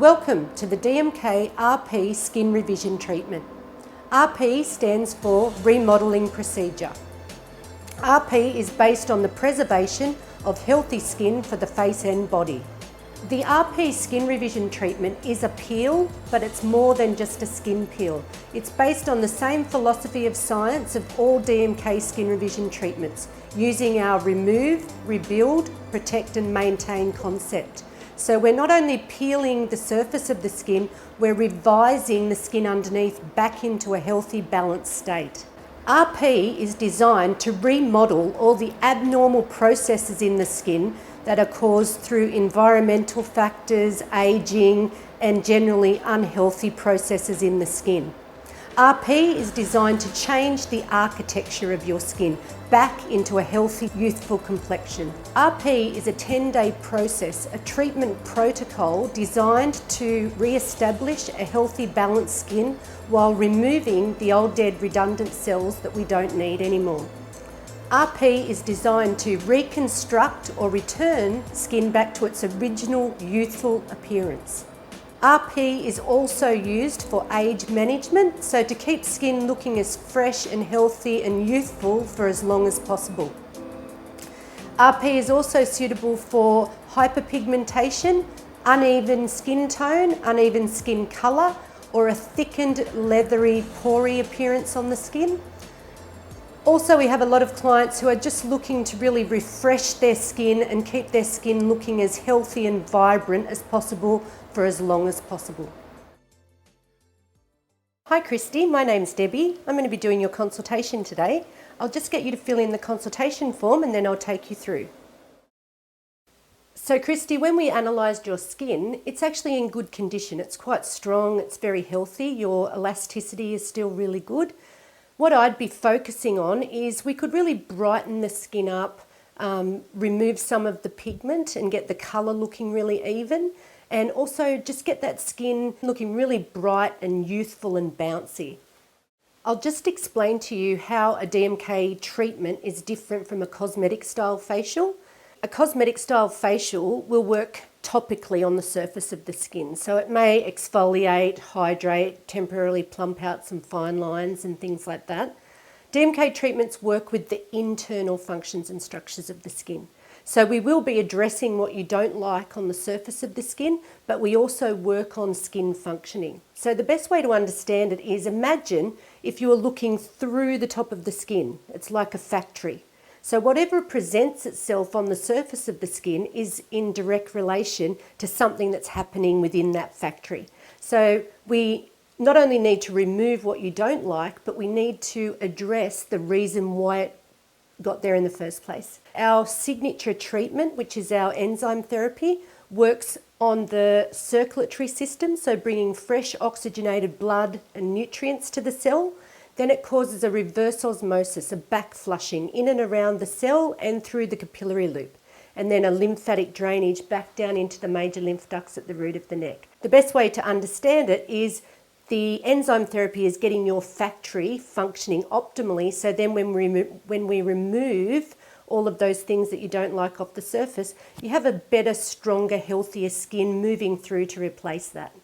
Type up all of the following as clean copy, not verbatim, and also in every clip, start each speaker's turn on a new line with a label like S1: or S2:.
S1: Welcome to the DMK RP Skin Revision Treatment. RP stands for Remodelling Procedure. RP is based on the preservation of healthy skin for the face and body. The RP Skin Revision Treatment is a peel, but it's more than just a skin peel. It's based on the same philosophy of science of all DMK skin revision treatments, using our remove, rebuild, protect and maintain concept. So we're not only peeling the surface of the skin, we're revising the skin underneath back into a healthy, balanced state. RP is designed to remodel all the abnormal processes in the skin that are caused through environmental factors, aging, and generally unhealthy processes in the skin. RP is designed to change the architecture of your skin back into a healthy, youthful complexion. RP is a 10-day process, a treatment protocol designed to re-establish a healthy, balanced skin while removing the old, dead, redundant cells that we don't need anymore. RP is designed to reconstruct or return skin back to its original youthful appearance. RP is also used for age management, so to keep skin looking as fresh and healthy and youthful for as long as possible. RP is also suitable for hyperpigmentation, uneven skin tone, uneven skin colour, or a thickened, leathery, pory appearance on the skin. Also, we have a lot of clients who are just looking to really refresh their skin and keep their skin looking as healthy and vibrant as possible for as long as possible. Hi Christy, my name's Debbie. I'm going to be doing your consultation today. I'll just get you to fill in the consultation form and then I'll take you through. So Christy, when we analysed your skin, it's actually in good condition. It's quite strong, it's very healthy, your elasticity is still really good. What I'd be focusing on is we could really brighten the skin up, remove some of the pigment and get the colour looking really even, and also just get that skin looking really bright and youthful and bouncy. I'll just explain to you how a DMK treatment is different from a cosmetic style facial. A cosmetic style facial will work topically on the surface of the skin. So it may exfoliate, hydrate, temporarily plump out some fine lines and things like that. DMK treatments work with the internal functions and structures of the skin. So we will be addressing what you don't like on the surface of the skin, but we also work on skin functioning. So the best way to understand it is imagine if you were looking through the top of the skin. It's like a factory. So whatever presents itself on the surface of the skin is in direct relation to something that's happening within that factory. So we not only need to remove what you don't like, but we need to address the reason why it got there in the first place. Our signature treatment, which is our enzyme therapy, works on the circulatory system, so bringing fresh oxygenated blood and nutrients to the cell. Then it causes a reverse osmosis, a back flushing in and around the cell and through the capillary loop, and then a lymphatic drainage back down into the major lymph ducts at the root of the neck. The best way to understand it is the enzyme therapy is getting your factory functioning optimally, so then when we remove all of those things that you don't like off the surface, you have a better, stronger, healthier skin moving through to replace that.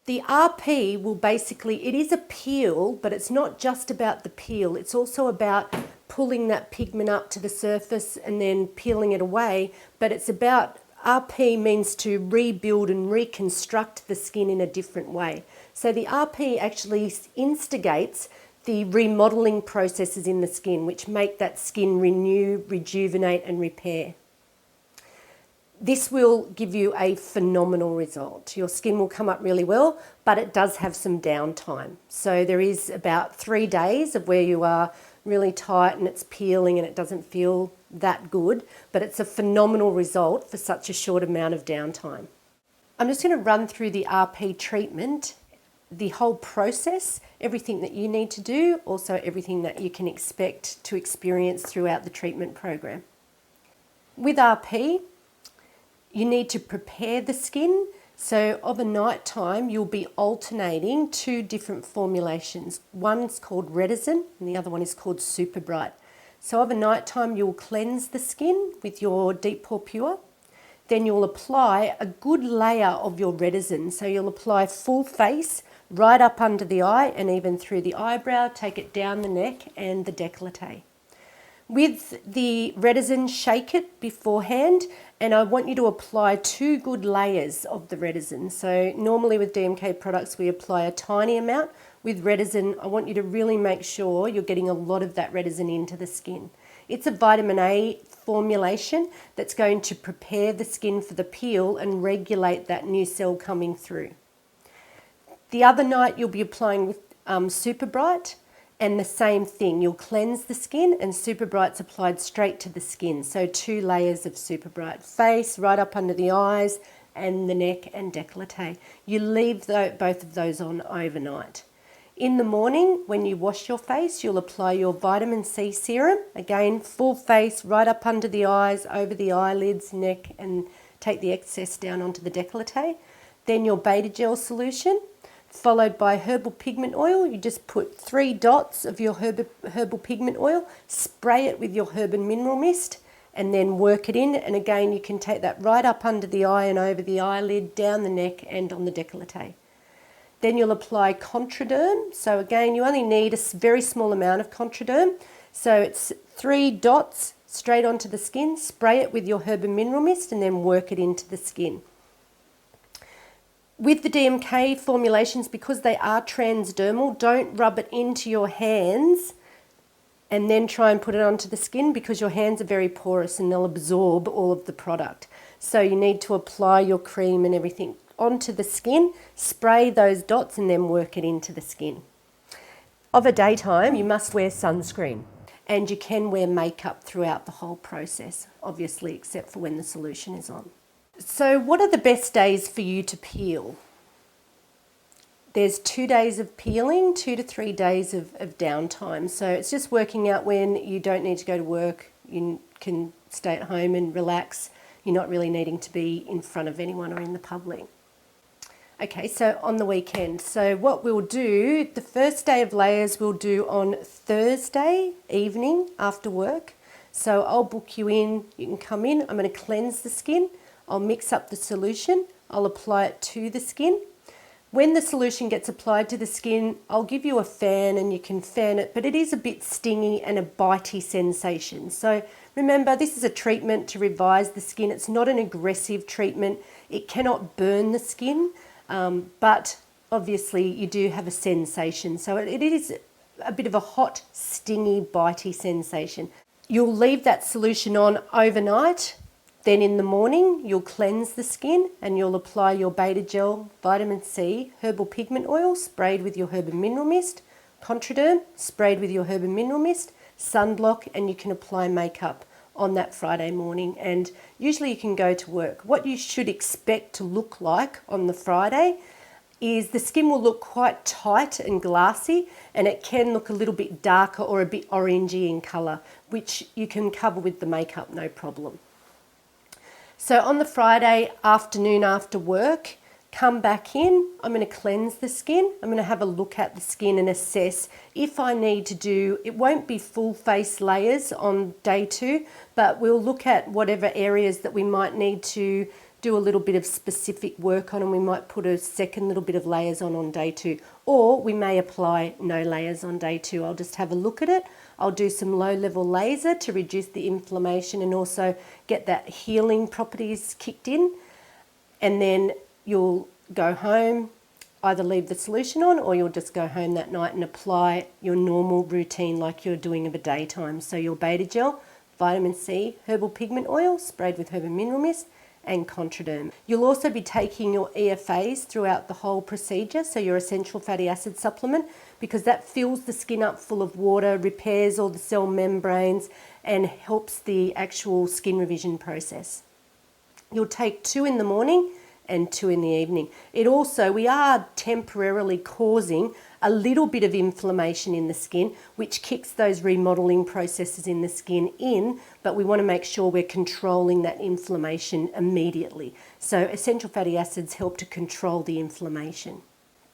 S1: The RP will basically, it is a peel, but it's not just about the peel. It's also about pulling that pigment up to the surface and then peeling it away. But it's about, RP means to rebuild and reconstruct the skin in a different way. So the RP actually instigates the remodelling processes in the skin, which make that skin renew, rejuvenate and repair. This will give you a phenomenal result. Your skin will come up really well, but it does have some downtime. So there is about 3 days of where you are really tight and it's peeling and it doesn't feel that good, but it's a phenomenal result for such a short amount of downtime. I'm just going to run through the RP treatment, the whole process, everything that you need to do, also everything that you can expect to experience throughout the treatment program. With RP, you need to prepare the skin. So of a night time, you'll be alternating 2 different formulations. One's called Reticent and the other one is called Super Bright. So of a night time, you'll cleanse the skin with your Deep Pore Pure. then you'll apply a good layer of your Reticin. So you'll apply full face, right up under the eye and even through the eyebrow, take it down the neck and the décolleté. With the Reticin, shake it beforehand, and I want you to apply 2 good layers of the Reticin. So normally with DMK products we apply a tiny amount. With Reticin, I want you to really make sure you're getting a lot of that Reticin into the skin. It's a vitamin A formulation that's going to prepare the skin for the peel and regulate that new cell coming through. The other night you'll be applying with Super Bright, and the same thing, you'll cleanse the skin and Super Bright's applied straight to the skin. So 2 layers of Super Bright, face, right up under the eyes and the neck and décolleté. You leave both of those on overnight. In the morning, when you wash your face, you'll apply your vitamin C serum. Again, full face, right up under the eyes, over the eyelids, neck, and take the excess down onto the décolleté. Then your beta gel solution, followed by herbal pigment oil. You just put 3 dots of your herbal pigment oil, spray it with your herb and mineral mist, and then work it in. And again, you can take that right up under the eye and over the eyelid, down the neck and on the décolleté. Then you'll apply Contraderm. So again, you only need a very small amount of Contraderm. So it's 3 dots straight onto the skin, spray it with your herb and mineral mist and then work it into the skin. With the DMK formulations, because they are transdermal, don't rub it into your hands and then try and put it onto the skin, because your hands are very porous and they'll absorb all of the product. So you need to apply your cream and everything onto the skin, spray those dots and then work it into the skin. Of a daytime, you must wear sunscreen, and you can wear makeup throughout the whole process, obviously except for when the solution is on. So what are the best days for you to peel? There's 2 days of peeling, 2 to 3 days of downtime. So it's just working out when you don't need to go to work, you can stay at home and relax. You're not really needing to be in front of anyone or in the public. Okay, so on the weekend. So what we'll do, the first day of layers we'll do on Thursday evening after work. So I'll book you in, you can come in, I'm going to cleanse the skin, I'll mix up the solution, I'll apply it to the skin. When the solution gets applied to the skin, I'll give you a fan and you can fan it, but it is a bit stingy and a bitey sensation. So remember, this is a treatment to revise the skin. It's not an aggressive treatment. It cannot burn the skin, but obviously you do have a sensation. So it is a bit of a hot, stingy, bitey sensation. You'll leave that solution on overnight. Then in the morning, you'll cleanse the skin and you'll apply your beta gel, vitamin C, herbal pigment oil sprayed with your herb and mineral mist, Contraderm sprayed with your herb and mineral mist, sunblock, and you can apply makeup on that Friday morning. And usually you can go to work. What you should expect to look like on the Friday is the skin will look quite tight and glassy, and it can look a little bit darker or a bit orangey in colour, which you can cover with the makeup, no problem. So on the Friday afternoon after work, come back in, I'm going to cleanse the skin, I'm going to have a look at the skin and assess if I need to do, it won't be full face layers on day 2, but we'll look at whatever areas that we might need to do a little bit of specific work on, and we might put a second little bit of layers on day 2, or we may apply no layers on day 2. I'll just have a look at it. I'll do some low-level laser to reduce the inflammation and also get that healing properties kicked in. And then you'll go home, either leave the solution on, or you'll just go home that night and apply your normal routine like you're doing of a daytime. So your beta gel, vitamin C, herbal pigment oil sprayed with herb and mineral mist, and Contraderm. You'll also be taking your EFAs throughout the whole procedure, so your essential fatty acid supplement, because that fills the skin up full of water, repairs all the cell membranes, and helps the actual skin revision process. You'll take 2 in the morning and 2 in the evening. We are temporarily causing a little bit of inflammation in the skin, which kicks those remodeling processes in the skin in, but we want to make sure we're controlling that inflammation immediately. So essential fatty acids help to control the inflammation.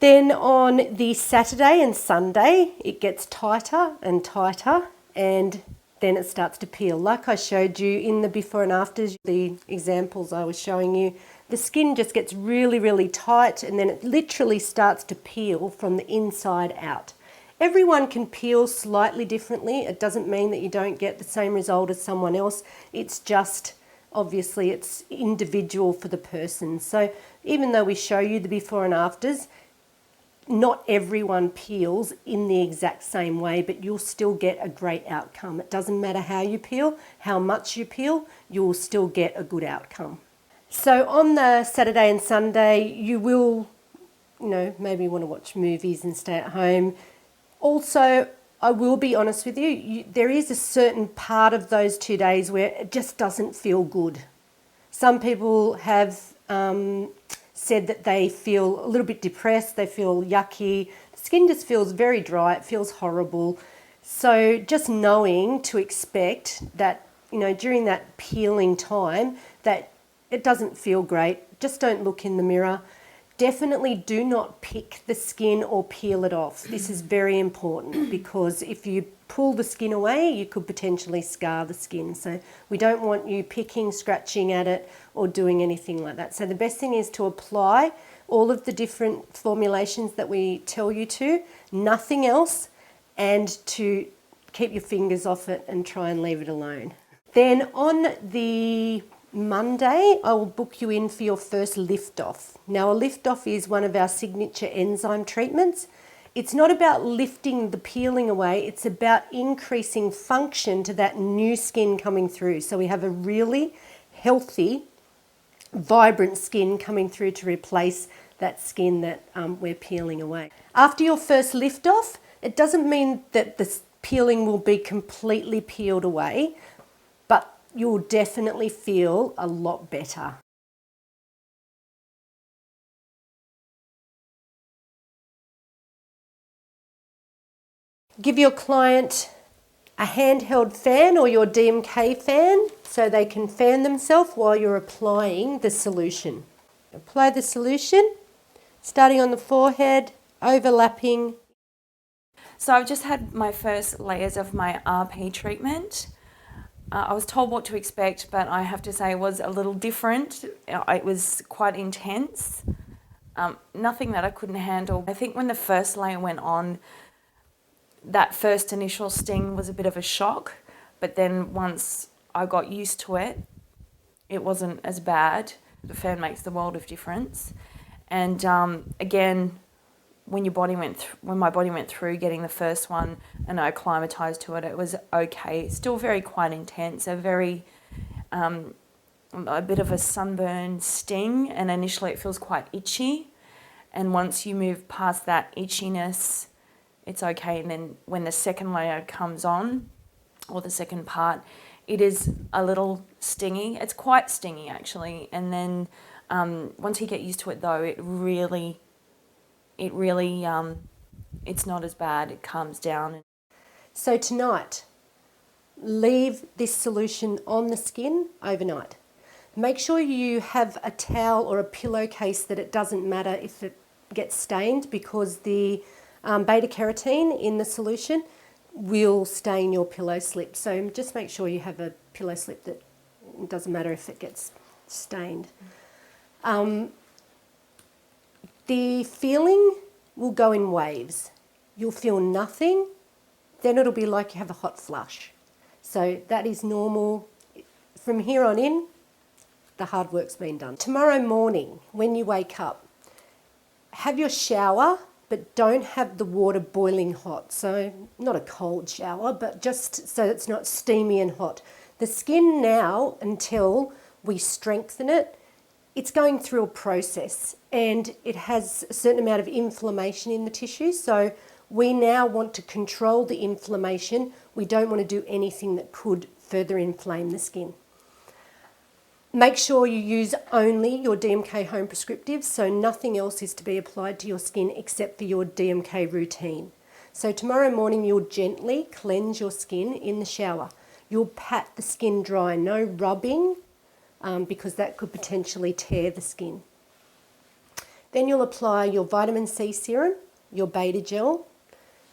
S1: Then on the Saturday and Sunday, it gets tighter and tighter, and then it starts to peel. Like I showed you in the before and afters, the examples I was showing you, the skin just gets really, really tight and then it literally starts to peel from the inside out. Everyone can peel slightly differently. It doesn't mean that you don't get the same result as someone else. It's just, obviously, it's individual for the person. So even though we show you the before and afters, not everyone peels in the exact same way, but you'll still get a great outcome. It doesn't matter how you peel, how much you peel, you'll still get a good outcome. So on the Saturday and Sunday, you will, maybe want to watch movies and stay at home. Also, I will be honest with you, there is a certain part of those 2 days where it just doesn't feel good. Some people have said that they feel a little bit depressed, they feel yucky, the skin just feels very dry, it feels horrible. So just knowing to expect that, during that peeling time, that it doesn't feel great, just don't look in the mirror. Definitely do not pick the skin or peel it off. This is very important because if you pull the skin away, you could potentially scar the skin. So we don't want you picking, scratching at it or doing anything like that. So the best thing is to apply all of the different formulations that we tell you to, nothing else, and to keep your fingers off it and try and leave it alone. Then on the Monday, I will book you in for your first lift-off. Now, a lift-off is one of our signature enzyme treatments. It's not about lifting the peeling away, it's about increasing function to that new skin coming through. So we have a really healthy, vibrant skin coming through to replace that skin that we're peeling away. After your first lift-off, it doesn't mean that the peeling will be completely peeled away, but you'll definitely feel a lot better. Give your client a handheld fan or your DMK fan so they can fan themselves while you're applying the solution. Apply the solution, starting on the forehead, overlapping.
S2: So I've just had my first layers of my RP treatment. I was told what to expect, but I have to say it was a little different. It was quite intense. Nothing that I couldn't handle. I think when the first layer went on, that first initial sting was a bit of a shock, but then once I got used to it, it wasn't as bad. The fan makes the world of difference. And again, when my body went through getting the first one and I acclimatized to it, it was okay. Still very quite intense, a bit of a sunburn sting, and initially it feels quite itchy. And once you move past that itchiness, it's okay. And then when the second layer comes on, or the second part, it is a little stingy. It's quite stingy actually. And then once you get used to it though, it's not as bad. It calms down.
S1: So tonight, leave this solution on the skin overnight. Make sure you have a towel or a pillowcase that it doesn't matter if it gets stained, because the beta carotene in the solution will stain your pillow slip. So just make sure you have a pillow slip that it doesn't matter if it gets stained. The feeling will go in waves. You'll feel nothing, then it'll be like you have a hot flush. So that is normal. From here on in, the hard work's been done. Tomorrow morning, when you wake up, have your shower, but don't have the water boiling hot. So not a cold shower, but just so it's not steamy and hot. The skin now, until we strengthen it, it's going through a process and it has a certain amount of inflammation in the tissue. So we now want to control the inflammation. We don't want to do anything that could further inflame the skin. Make sure you use only your DMK home prescriptives, so nothing else is to be applied to your skin except for your DMK routine. So tomorrow morning you'll gently cleanse your skin in the shower. You'll pat the skin dry, no rubbing, because that could potentially tear the skin. Then you'll apply your vitamin C serum, your beta gel,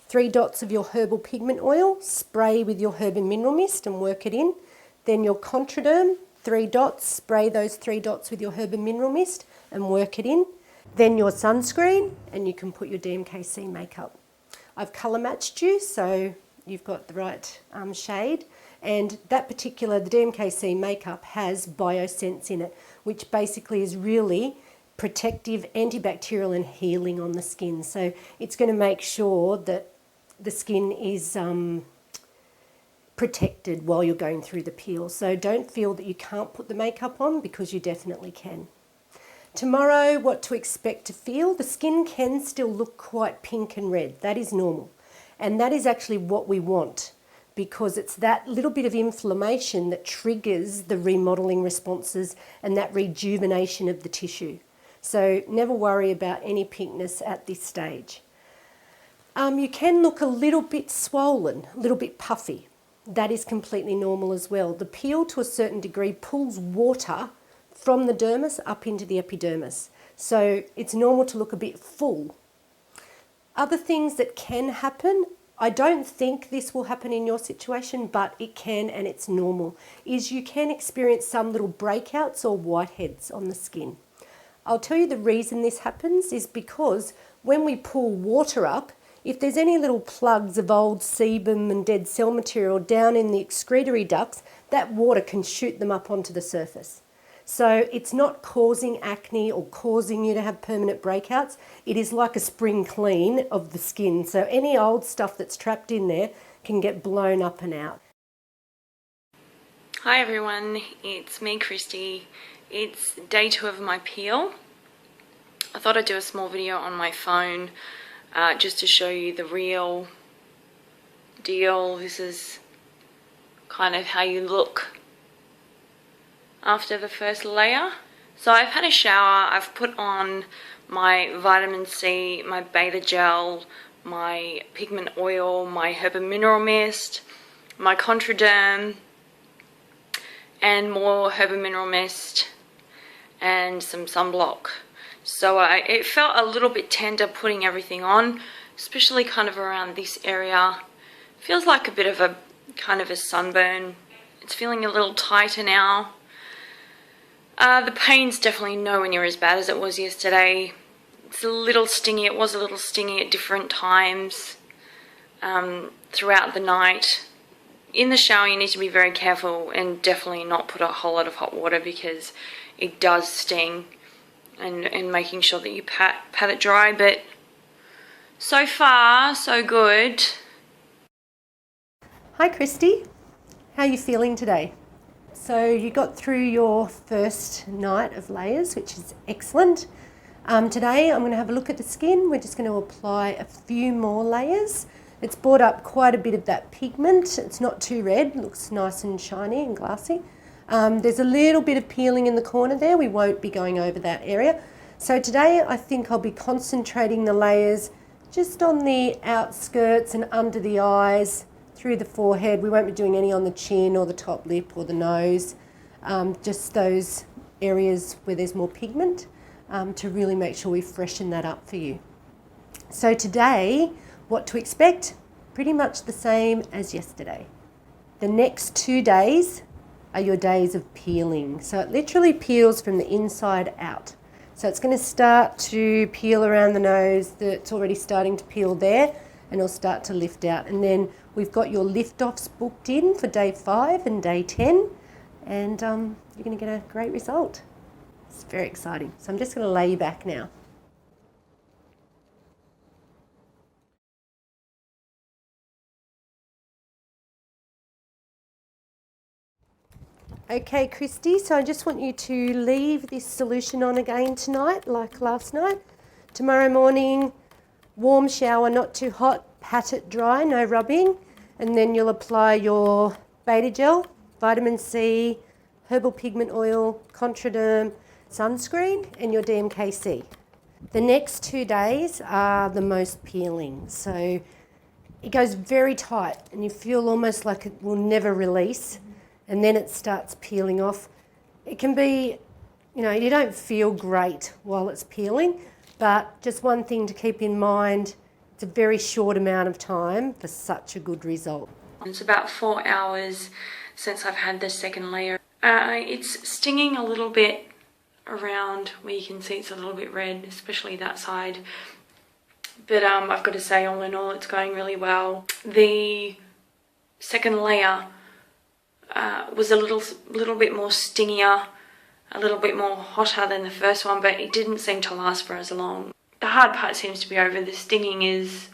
S1: 3 dots of your herbal pigment oil, spray with your herb and mineral mist and work it in. Then your Contraderm, 3 dots, spray those 3 dots with your herb and mineral mist and work it in. Then your sunscreen, and you can put your DMKC makeup. I've colour matched you, so you've got the right shade. And that particular, the DMKC makeup has Biosense in it, which basically is really protective, antibacterial and healing on the skin. So it's going to make sure that the skin is protected while you're going through the peel. So don't feel that you can't put the makeup on, because you definitely can. Tomorrow, what to expect to feel. The skin can still look quite pink and red. That is normal. And that is actually what we want, because it's that little bit of inflammation that triggers the remodelling responses and that rejuvenation of the tissue. So never worry about any pinkness at this stage. You can look a little bit swollen, a little bit puffy. That is completely normal as well. The peel, to a certain degree, pulls water from the dermis up into the epidermis. So it's normal to look a bit full. Other things that can happen, I don't think this will happen in your situation, but it can, and it's normal, is you can experience some little breakouts or whiteheads on the skin. I'll tell you the reason this happens is because when we pull water up, if there's any little plugs of old sebum and dead cell material down in the excretory ducts, that water can shoot them up onto the surface. So it's not causing acne or causing you to have permanent breakouts. It is like a spring clean of the skin. So any old stuff that's trapped in there can get blown up and out.
S2: Hi everyone, it's me, Christy. It's day 2 of my peel. I thought I'd do a small video on my phone just to show you the real deal. This is kind of how you look after the first layer. So I've had a shower, I've put on my vitamin C, my beta gel, my pigment oil, my herb and mineral mist, my Contraderm, and more herb and mineral mist, and some sunblock. So it felt a little bit tender putting everything on, especially kind of around this area. Feels like a bit of a kind of a sunburn. It's feeling a little tighter now. The pain's definitely nowhere near as bad as it was yesterday. It's a little stingy. It was a little stingy at different times throughout the night. In the shower, you need to be very careful and definitely not put a whole lot of hot water, because it does sting, and making sure that you pat it dry. But so far, so good.
S1: Hi Christy, how are you feeling today? So you got through your first night of layers, which is excellent. Today I'm going to have a look at the skin. We're just going to apply a few more layers. It's brought up quite a bit of that pigment. It's not too red, it looks nice and shiny and glassy. There's a little bit of peeling in the corner there. We won't be going over that area. So today I think I'll be concentrating the layers just on the outskirts and under the eyes, through the forehead. We won't be doing any on the chin or the top lip or the nose, just those areas where there's more pigment, to really make sure we freshen that up for you. So today, what to expect? Pretty much the same as yesterday. The next 2 days are your days of peeling. So it literally peels from the inside out. So it's going to start to peel around the nose. It's already starting to peel there, and it'll start to lift out. And then we've got your lift-offs booked in for day 5 and day 10, and you're going to get a great result. It's very exciting. So I'm just going to lay you back now. Okay, Christy, so I just want you to leave this solution on again tonight, like last night. Tomorrow morning, warm shower, not too hot, pat it dry, no rubbing, and then you'll apply your beta gel, vitamin C, herbal pigment oil, Contraderm, sunscreen, and your DMKC. The next 2 days are the most peeling, so it goes very tight and you feel almost like it will never release, and then it starts peeling off. It can be, you don't feel great while it's peeling, but just one thing to keep in mind, It's a very short amount of time for such a good result.
S2: It's about 4 hours since I've had the second layer. It's stinging a little bit around where you can see it's a little bit red, especially that side. But I've got to say, all in all, it's going really well. The second layer was a little bit more stingier, a little bit more hotter than the first one, but it didn't seem to last for as long. The hard part seems to be over. The stinging is,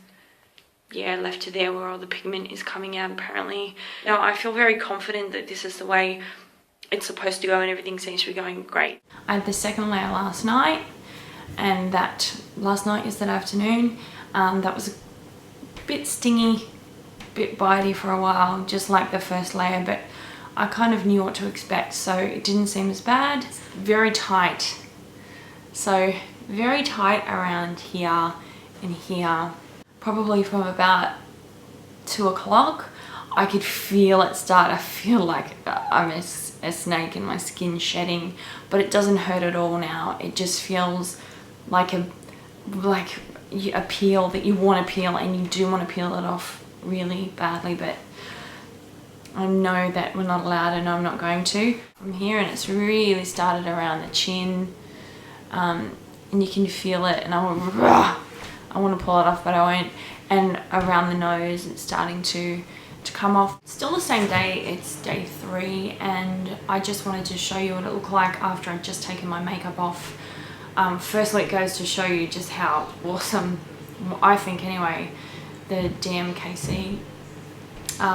S2: yeah, left to there where all the pigment is coming out apparently. Now I feel very confident that this is the way it's supposed to go and everything seems to be going great. I had the second layer last night, and that last night, yesterday afternoon, that was a bit stingy, a bit bitey for a while, just like the first layer, but I kind of knew what to expect, so it didn't seem as bad. Very tight, so very tight around here and here. Probably from about 2 o'clock, I could feel it start. I feel like I'm a snake and my skin shedding, but it doesn't hurt at all now. It just feels like a peel that you want to peel, and you do want to peel it off really badly, but I know that we're not allowed and I'm not going to. From here, and it's really started around the chin, and you can feel it, and I want to pull it off, but I won't. And around the nose, it's starting to come off. Still the same day, it's day 3, and I just wanted to show you what it looked like after I'd just taken my makeup off. Firstly, it goes to show you just how awesome, I think anyway, the DMKC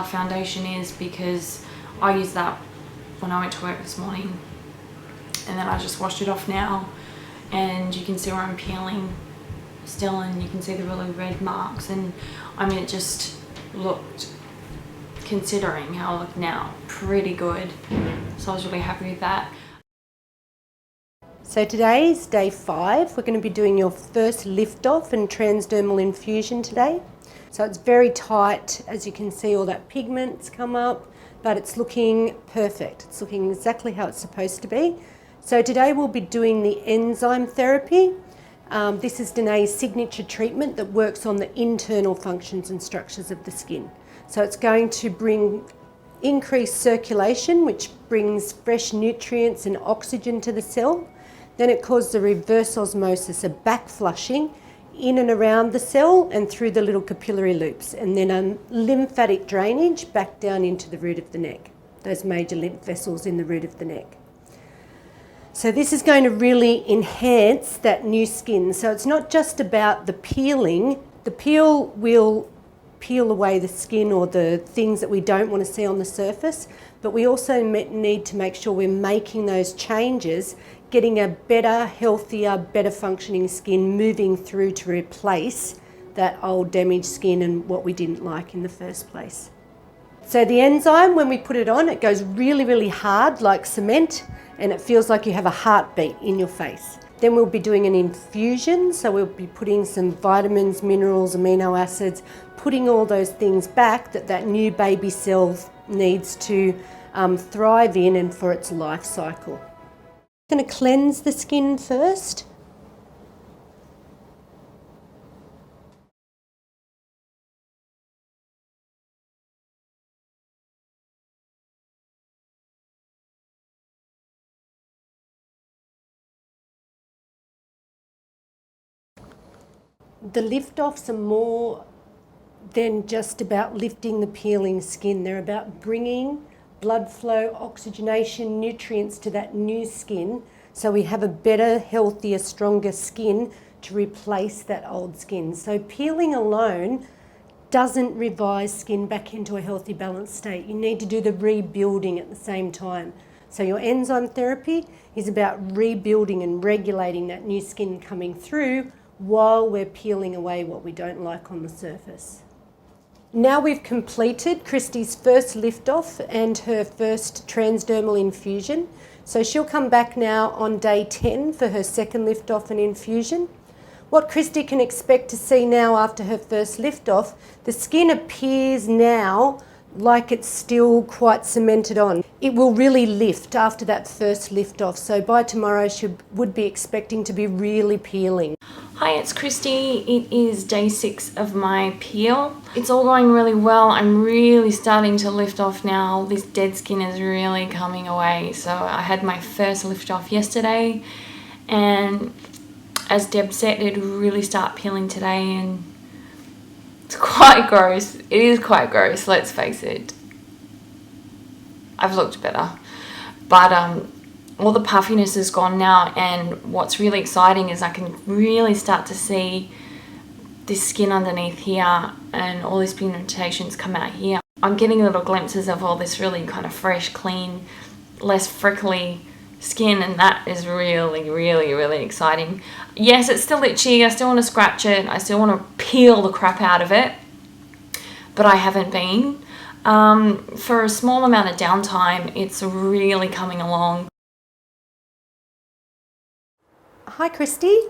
S2: foundation is, because I used that when I went to work this morning, and then I just washed it off now, and you can see where I'm peeling still, and you can see the really red marks, and I mean, it just looked, considering how I look now, pretty good, so I was really happy with that.
S1: So today's day 5. We're going to be doing your first lift off and transdermal infusion today. So it's very tight, as you can see all that pigment's come up, but it's looking perfect. It's looking exactly how it's supposed to be. So today we'll be doing the enzyme therapy. This is Danae's signature treatment that works on the internal functions and structures of the skin. So it's going to bring increased circulation, which brings fresh nutrients and oxygen to the cell. Then it causes a reverse osmosis, a back flushing in and around the cell and through the little capillary loops, and then a lymphatic drainage back down into the root of the neck, those major lymph vessels in the root of the neck. So this is going to really enhance that new skin. So it's not just about the peeling. The peel will peel away the skin or the things that we don't want to see on the surface, but we also need to make sure we're making those changes, getting a better, healthier, better functioning skin moving through to replace that old damaged skin and what we didn't like in the first place. So the enzyme, when we put it on, it goes really, really hard like cement, and it feels like you have a heartbeat in your face. Then we'll be doing an infusion, so we'll be putting some vitamins, minerals, amino acids, putting all those things back that new baby cell needs to thrive in and for its life cycle. I'm going to cleanse the skin first. The lift-offs are more than just about lifting the peeling skin. They're about bringing blood flow, oxygenation, nutrients to that new skin, so we have a better, healthier, stronger skin to replace that old skin. So peeling alone doesn't revise skin back into a healthy, balanced state. You need to do the rebuilding at the same time. So your enzyme therapy is about rebuilding and regulating that new skin coming through while we're peeling away what we don't like on the surface. Now we've completed Christy's first lift-off and her first transdermal infusion. So she'll come back now on day 10 for her second lift-off and infusion. What Christy can expect to see now after her first lift-off, the skin appears now like it's still quite cemented on. It will really lift after that first lift-off. So by tomorrow she would be expecting to be really peeling.
S2: Hi, it's Christy. It is day 6 of my peel. It's all going really well. I'm really starting to lift off now. This dead skin is really coming away. So I had my first lift off yesterday, and as Deb said, it'd really start peeling today, and it's quite gross. It is quite gross, let's face it. I've looked better. But all the puffiness is gone now, and what's really exciting is I can really start to see this skin underneath here and all these pigmentations come out here. I'm getting little glimpses of all this really kind of fresh, clean, less frickly skin, and that is really, really, really exciting. Yes, it's still itchy. I still want to scratch it. I still want to peel the crap out of it, but I haven't been. For a small amount of downtime, it's really coming along.
S1: Hi Christy,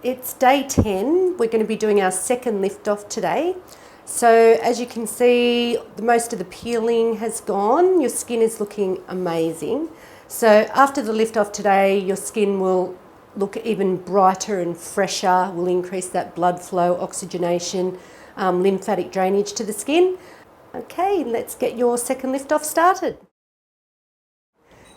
S1: it's day 10. We're going to be doing our second lift off today. So as you can see, most of the peeling has gone. Your skin is looking amazing. So after the lift off today, your skin will look even brighter and fresher, will increase that blood flow, oxygenation, lymphatic drainage to the skin. Okay, let's get your second lift off started.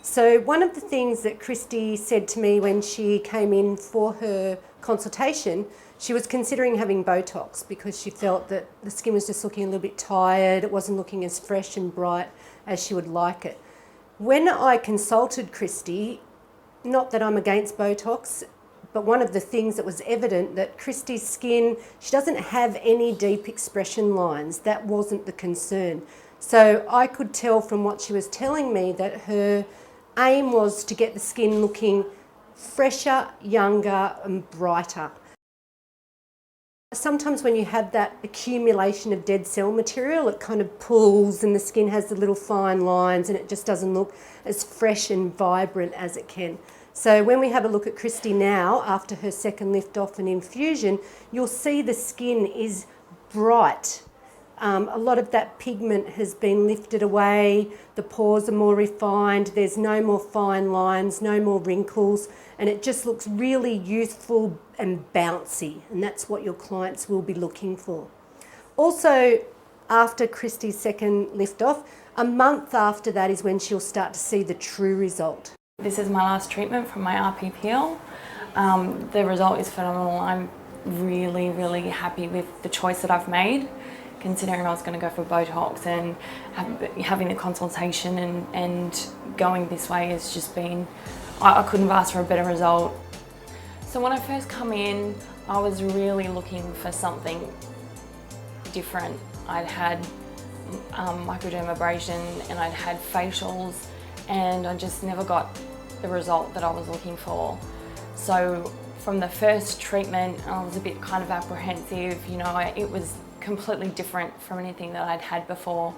S1: So one of the things that Christy said to me when she came in for her consultation, she was considering having Botox because she felt that the skin was just looking a little bit tired. It wasn't looking as fresh and bright as she would like it. When I consulted Christy, not that I'm against Botox, but one of the things that was evident that Christy's skin, she doesn't have any deep expression lines. That wasn't the concern. So I could tell from what she was telling me that her aim was to get the skin looking fresher, younger and brighter. Sometimes when you have that accumulation of dead cell material, it kind of pulls and the skin has the little fine lines and it just doesn't look as fresh and vibrant as it can. So when we have a look at Christy now, after her second lift off and infusion, you'll see the skin is bright. A lot of that pigment has been lifted away, the pores are more refined, there's no more fine lines, no more wrinkles, and it just looks really youthful and bouncy, and that's what your clients will be looking for. Also, after Christy's second lift off, a month after that is when she'll start to see the true result.
S2: This is my last treatment from my RP peel. The result is phenomenal. I'm really, really happy with the choice that I've made, considering I was going to go for Botox, and having the consultation and going this way has just been, I couldn't have asked for a better result. So when I first come in, I was really looking for something different. I'd had microdermabrasion and I'd had facials, and I just never got the result that I was looking for. So from the first treatment, I was a bit kind of apprehensive, you know, it was completely different from anything that I'd had before.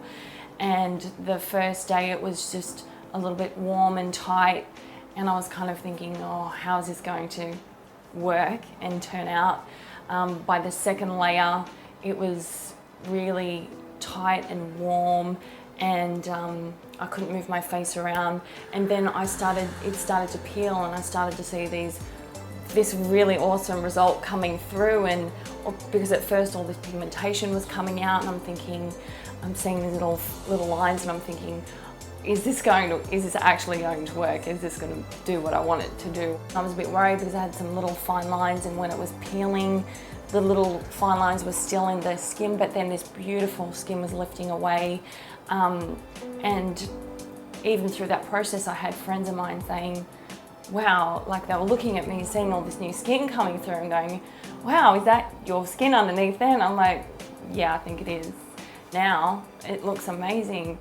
S2: And the first day it was just a little bit warm and tight, and I was kind of thinking, oh, how is this going to work and turn out? By the second layer, it was really tight and warm, and I couldn't move my face around. And then it started to peel, and I started to see this really awesome result coming through. And because at first all this pigmentation was coming out, and I'm seeing these little lines, and I'm thinking, is this actually going to work? Is this going to do what I want it to do? I was a bit worried because I had some little fine lines, and when it was peeling, the little fine lines were still in the skin, but then this beautiful skin was lifting away. And even through that process, I had friends of mine saying, wow, like they were looking at me, seeing all this new skin coming through and going, wow, is that your skin underneath there? And I'm like, yeah, I think it is. Now, it looks amazing.